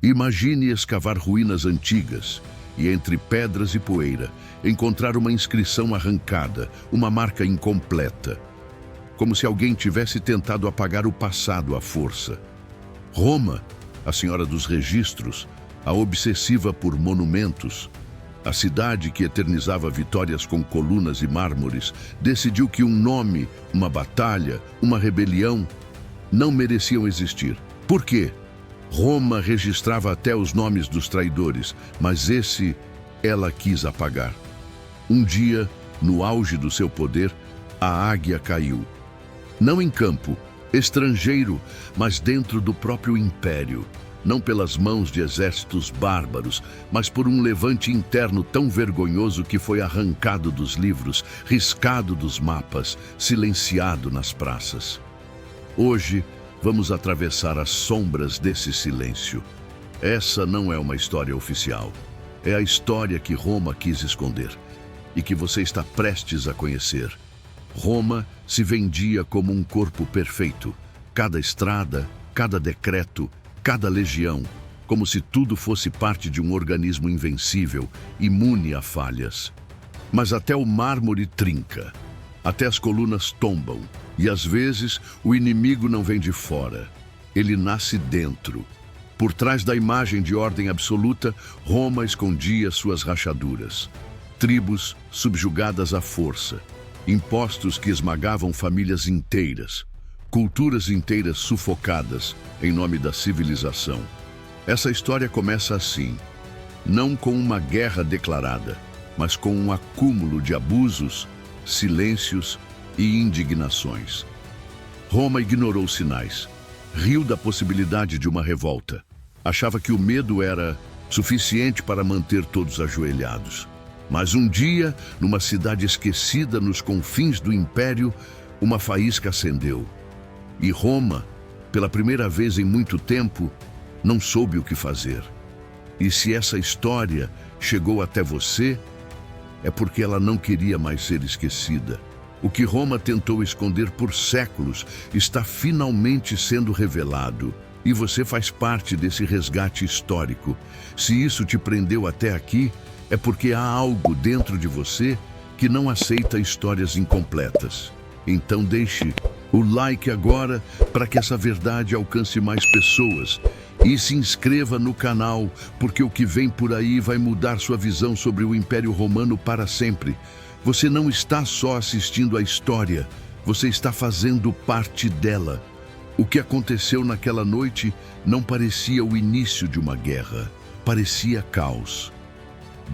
Imagine escavar ruínas antigas e, entre pedras e poeira, encontrar uma inscrição arrancada, uma marca incompleta, como se alguém tivesse tentado apagar o passado à força. Roma, a senhora dos registros, a obsessiva por monumentos, a cidade que eternizava vitórias com colunas e mármores, decidiu que um nome, uma batalha, uma rebelião não mereciam existir. Por quê? Roma registrava até os nomes dos traidores, mas esse ela quis apagar. Um dia, no auge do seu poder, a águia caiu. Não em campo, estrangeiro, mas dentro do próprio império. Não pelas mãos de exércitos bárbaros, mas por um levante interno tão vergonhoso que foi arrancado dos livros, riscado dos mapas, silenciado nas praças. Hoje, vamos atravessar as sombras desse silêncio. Essa não é uma história oficial. É a história que Roma quis esconder e que você está prestes a conhecer. Roma se vendia como um corpo perfeito. Cada estrada, cada decreto, cada legião, como se tudo fosse parte de um organismo invencível, imune a falhas. Mas até o mármore trinca, até as colunas tombam, e às vezes o inimigo não vem de fora, ele nasce dentro. Por trás da imagem de ordem absoluta, Roma escondia suas rachaduras. Tribos subjugadas à força, impostos que esmagavam famílias inteiras, culturas inteiras sufocadas em nome da civilização. Essa história começa assim, não com uma guerra declarada, mas com um acúmulo de abusos, silêncios e indignações. Roma ignorou sinais, riu da possibilidade de uma revolta. Achava que o medo era suficiente para manter todos ajoelhados. Mas um dia, numa cidade esquecida nos confins do império, uma faísca acendeu. E Roma, pela primeira vez em muito tempo, não soube o que fazer. E se essa história chegou até você, é porque ela não queria mais ser esquecida. O que Roma tentou esconder por séculos está finalmente sendo revelado. E você faz parte desse resgate histórico. Se isso te prendeu até aqui, é porque há algo dentro de você que não aceita histórias incompletas. Então deixe o like agora para que essa verdade alcance mais pessoas. E se inscreva no canal, porque o que vem por aí vai mudar sua visão sobre o Império Romano para sempre. Você não está só assistindo a história, você está fazendo parte dela. O que aconteceu naquela noite não parecia o início de uma guerra, parecia caos.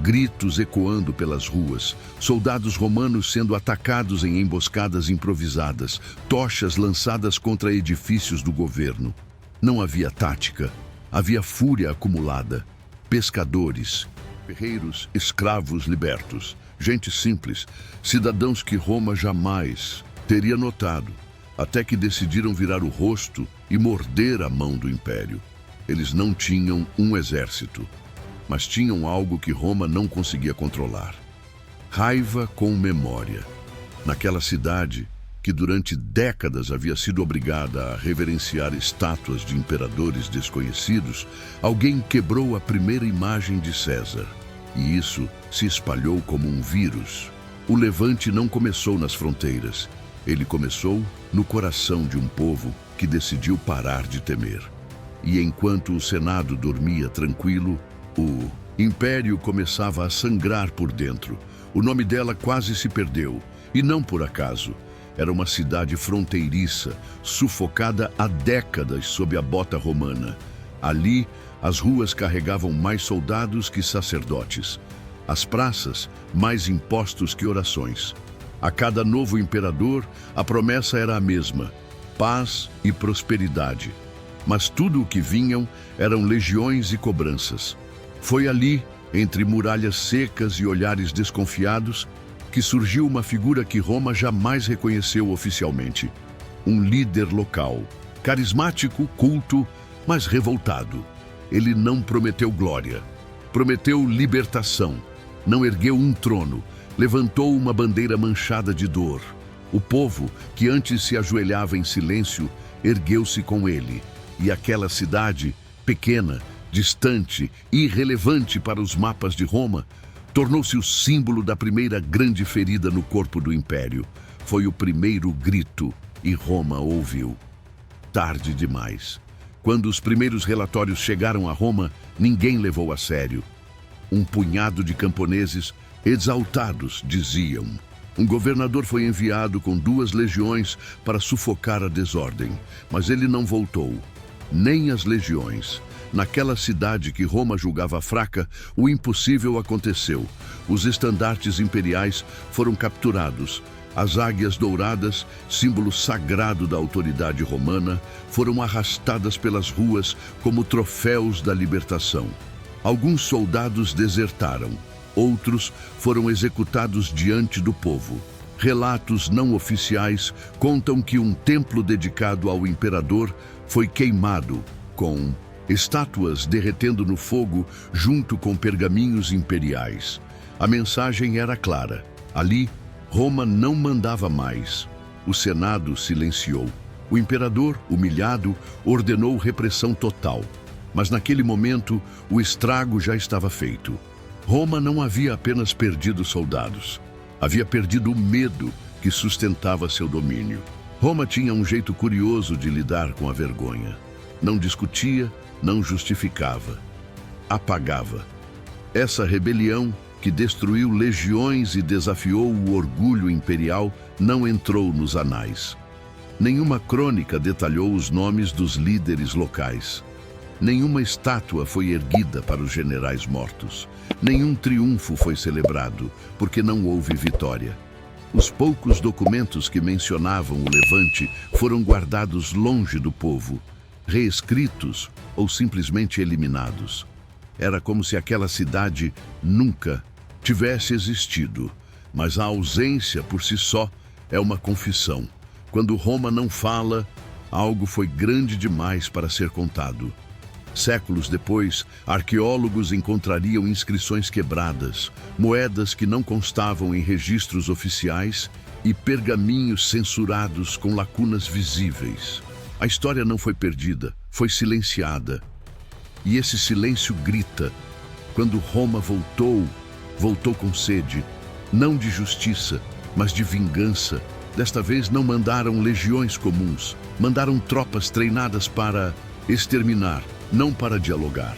Gritos ecoando pelas ruas, soldados romanos sendo atacados em emboscadas improvisadas, tochas lançadas contra edifícios do governo. Não havia tática, havia fúria acumulada. Pescadores, ferreiros, escravos libertos, gente simples, cidadãos que Roma jamais teria notado, até que decidiram virar o rosto e morder a mão do império. Eles não tinham um exército, mas tinham algo que Roma não conseguia controlar. Raiva com memória. Naquela cidade, que durante décadas havia sido obrigada a reverenciar estátuas de imperadores desconhecidos, alguém quebrou a primeira imagem de César. E isso se espalhou como um vírus. O levante não começou nas fronteiras. Ele começou no coração de um povo que decidiu parar de temer. E enquanto o Senado dormia tranquilo, o império começava a sangrar por dentro. O nome dela quase se perdeu, e não por acaso. Era uma cidade fronteiriça, sufocada há décadas sob a bota romana. Ali, as ruas carregavam mais soldados que sacerdotes. As praças, mais impostos que orações. A cada novo imperador, a promessa era a mesma: paz e prosperidade. Mas tudo o que vinham eram legiões e cobranças. Foi ali, entre muralhas secas e olhares desconfiados, que surgiu uma figura que Roma jamais reconheceu oficialmente. Um líder local, carismático, culto, mas revoltado. Ele não prometeu glória, prometeu libertação. Não ergueu um trono, levantou uma bandeira manchada de dor. O povo, que antes se ajoelhava em silêncio, ergueu-se com ele. E aquela cidade, pequena, distante, irrelevante para os mapas de Roma, tornou-se o símbolo da primeira grande ferida no corpo do Império. Foi o primeiro grito e Roma ouviu. Tarde demais. Quando os primeiros relatórios chegaram a Roma, ninguém levou a sério. Um punhado de camponeses exaltados diziam: um governador foi enviado com 2 legiões para sufocar a desordem, mas ele não voltou. Nem as legiões. Naquela cidade que Roma julgava fraca, o impossível aconteceu. Os estandartes imperiais foram capturados. As águias douradas, símbolo sagrado da autoridade romana, foram arrastadas pelas ruas como troféus da libertação. Alguns soldados desertaram. Outros foram executados diante do povo. Relatos não oficiais contam que um templo dedicado ao imperador foi queimado, com estátuas derretendo no fogo junto com pergaminhos imperiais. A mensagem era clara. Ali, Roma não mandava mais. O Senado silenciou. O imperador, humilhado, ordenou repressão total. Mas naquele momento, o estrago já estava feito. Roma não havia apenas perdido soldados. Havia perdido o medo que sustentava seu domínio. Roma tinha um jeito curioso de lidar com a vergonha. Não discutia, não justificava. Apagava. Essa rebelião, que destruiu legiões e desafiou o orgulho imperial, não entrou nos anais. Nenhuma crônica detalhou os nomes dos líderes locais. Nenhuma estátua foi erguida para os generais mortos. Nenhum triunfo foi celebrado, porque não houve vitória. Os poucos documentos que mencionavam o levante foram guardados longe do povo, reescritos ou simplesmente eliminados. Era como se aquela cidade nunca tivesse existido, mas a ausência por si só é uma confissão. Quando Roma não fala, algo foi grande demais para ser contado. Séculos depois, arqueólogos encontrariam inscrições quebradas, moedas que não constavam em registros oficiais e pergaminhos censurados com lacunas visíveis. A história não foi perdida, foi silenciada. E esse silêncio grita. Quando Roma voltou com sede, não de justiça, mas de vingança. Desta vez não mandaram legiões comuns, mandaram tropas treinadas para exterminar, não para dialogar.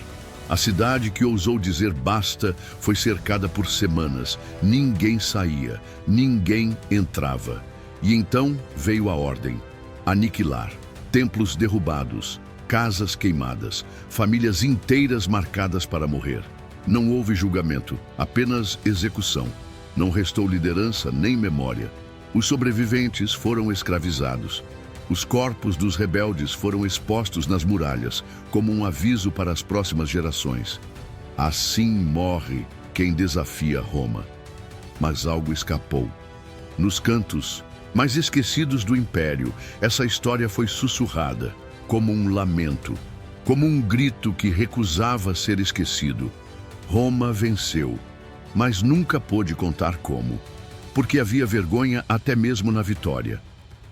A cidade que ousou dizer basta foi cercada por semanas. Ninguém saía, ninguém entrava. E então veio a ordem: aniquilar. Templos derrubados, casas queimadas, famílias inteiras marcadas para morrer. Não houve julgamento, apenas execução. Não restou liderança nem memória. Os sobreviventes foram escravizados. Os corpos dos rebeldes foram expostos nas muralhas, como um aviso para as próximas gerações. Assim morre quem desafia Roma. Mas algo escapou. Nos cantos mais esquecidos do Império, essa história foi sussurrada, como um lamento, como um grito que recusava ser esquecido. Roma venceu, mas nunca pôde contar como, porque havia vergonha até mesmo na vitória.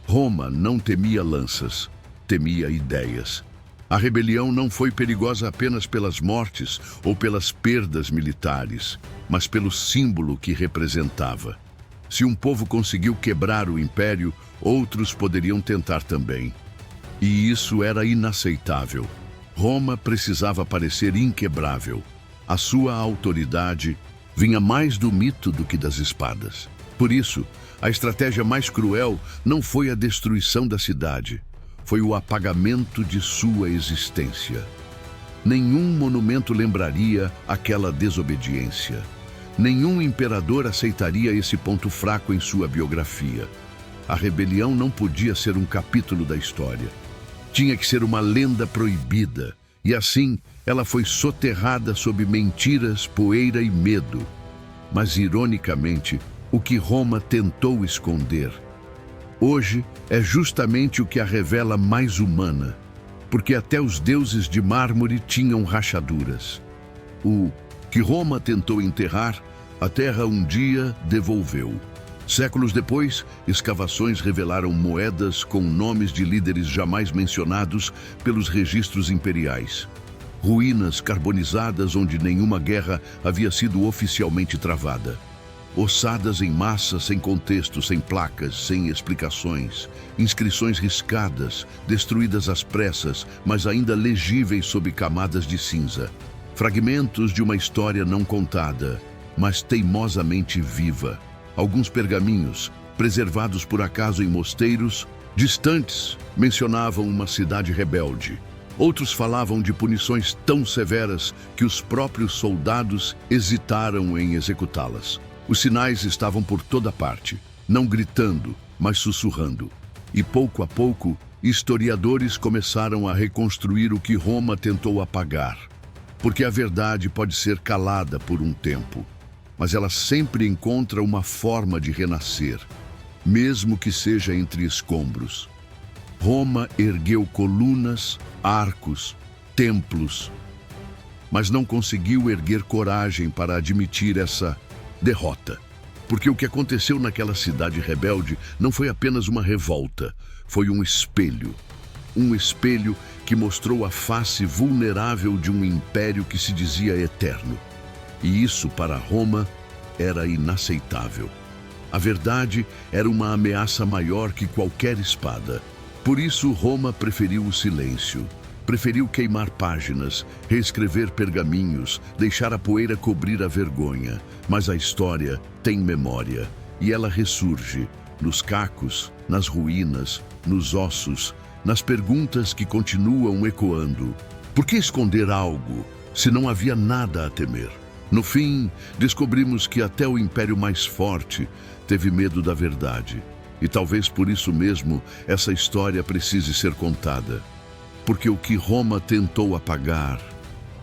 Roma não temia lanças, temia ideias. A rebelião não foi perigosa apenas pelas mortes ou pelas perdas militares, mas pelo símbolo que representava. Se um povo conseguiu quebrar o império, outros poderiam tentar também. E isso era inaceitável. Roma precisava parecer inquebrável. A sua autoridade vinha mais do mito do que das espadas. Por isso, a estratégia mais cruel não foi a destruição da cidade, foi o apagamento de sua existência. Nenhum monumento lembraria aquela desobediência. Nenhum imperador aceitaria esse ponto fraco em sua biografia. A rebelião não podia ser um capítulo da história. Tinha que ser uma lenda proibida, e assim ela foi soterrada sob mentiras, poeira e medo. Mas, ironicamente, o que Roma tentou esconder, hoje é justamente o que a revela mais humana, porque até os deuses de mármore tinham rachaduras. O que Roma tentou enterrar, a terra um dia devolveu. Séculos depois, escavações revelaram moedas com nomes de líderes jamais mencionados pelos registros imperiais. ruínas carbonizadas onde nenhuma guerra havia sido oficialmente travada. Ossadas em massa, sem contexto, sem placas, sem explicações. Inscrições riscadas, destruídas às pressas, mas ainda legíveis sob camadas de cinza. Fragmentos de uma história não contada, mas teimosamente viva. Alguns pergaminhos, preservados por acaso em mosteiros distantes, mencionavam uma cidade rebelde. Outros falavam de punições tão severas que os próprios soldados hesitaram em executá-las. Os sinais estavam por toda parte, não gritando, mas sussurrando. E pouco a pouco, historiadores começaram a reconstruir o que Roma tentou apagar. Porque a verdade pode ser calada por um tempo, mas ela sempre encontra uma forma de renascer, mesmo que seja entre escombros. Roma ergueu colunas, arcos, templos, mas não conseguiu erguer coragem para admitir essa derrota. Porque o que aconteceu naquela cidade rebelde não foi apenas uma revolta, foi um espelho. Um espelho que mostrou a face vulnerável de um império que se dizia eterno. E isso, para Roma, era inaceitável. A verdade era uma ameaça maior que qualquer espada. Por isso, Roma preferiu o silêncio. Preferiu queimar páginas, reescrever pergaminhos, deixar a poeira cobrir a vergonha. Mas a história tem memória, e ela ressurge, nos cacos, nas ruínas, nos ossos, nas perguntas que continuam ecoando. Por que esconder algo, se não havia nada a temer? No fim, descobrimos que até o império mais forte teve medo da verdade. E talvez por isso mesmo essa história precise ser contada. Porque o que Roma tentou apagar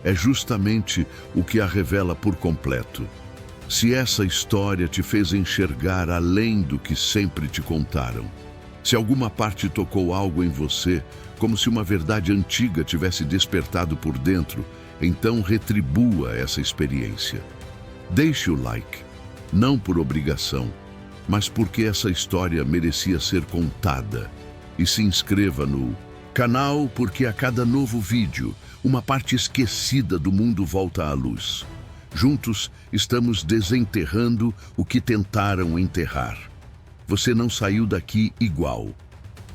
é justamente o que a revela por completo. Se essa história te fez enxergar além do que sempre te contaram, se alguma parte tocou algo em você, como se uma verdade antiga tivesse despertado por dentro, então retribua essa experiência. Deixe o like, não por obrigação, mas porque essa história merecia ser contada. E se inscreva no canal, porque a cada novo vídeo, uma parte esquecida do mundo volta à luz. Juntos, estamos desenterrando o que tentaram enterrar. Você não saiu daqui igual.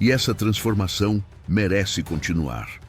E essa transformação merece continuar.